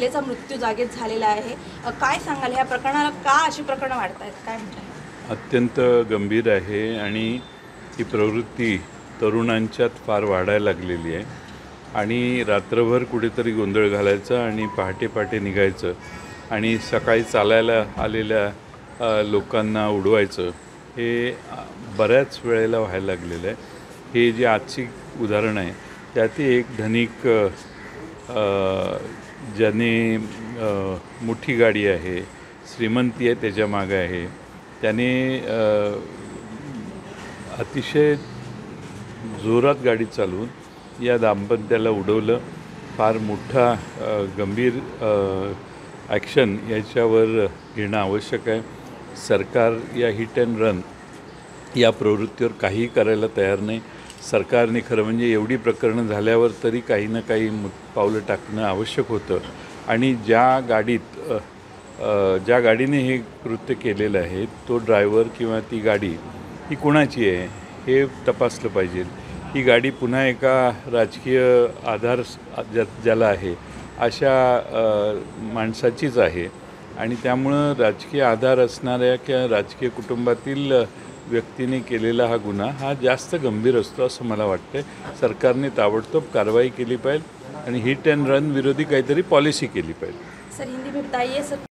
महिलेचा मृत्यू जागेत झालेला आहे। काय सांगाल ह्या प्रकरणाला, का अशी प्रकरणं वाढतायत, काय म्हणताय? अत्यंत गंभीर आहे आणि ही प्रवृत्ती तरुणांच्यात फार वाढायला लागलेली आहे आणि रात्रभर कुठेतरी गोंधळ घालायचा आणि पहाटे पहाटे निघायचं आणि सकाळी चालायला आलेल्या लोकांना उडवायचं, हे बऱ्याच वेळेला व्हायला लागलेलं आहे। हे जे आजची उदाहरण आहे त्यात एक धनिक ज्याने मोठी गाडी आहे, श्रीमंती आहे, त्याच्या मागे आहे, त्याने अतिशय जोरात गाडी चालवून या दाम्पत्याला उडवलं। फार मोठा गंभीर ॲक्शन याच्यावर घेणं आवश्यक आहे। सरकार या हिट अँड रन या प्रवृत्तीवर काहीही करायला तयार नाही। सरकारने खरं म्हणजे एवढी प्रकरणं झाल्यावर तरी काही ना काही पावलं टाकणं आवश्यक होतं आणि ज्या गाडीने हे कृत्य केलेलं आहे तो ड्रायव्हर किंवा ती गाडी ही कोणाची आहे हे तपासलं पाहिजे। ही गाडी पुन्हा एका राजकीय आधार ज्याला आहे अशा माणसाचीच आहे आणि त्यामुळं राजकीय आधार असणाऱ्या किंवा राजकीय कुटुंबातील व्यक्तीने केलेला हा गुन्हा हा जास्त गंभीर असतो असं मला वाटतं। सरकारने ताबडतोब कारवाई केली पाहिजे आणि हिट अँड रन विरोधी काहीतरी पॉलिसी केली पाहिजे। सर, हिंदी में बताइए सर।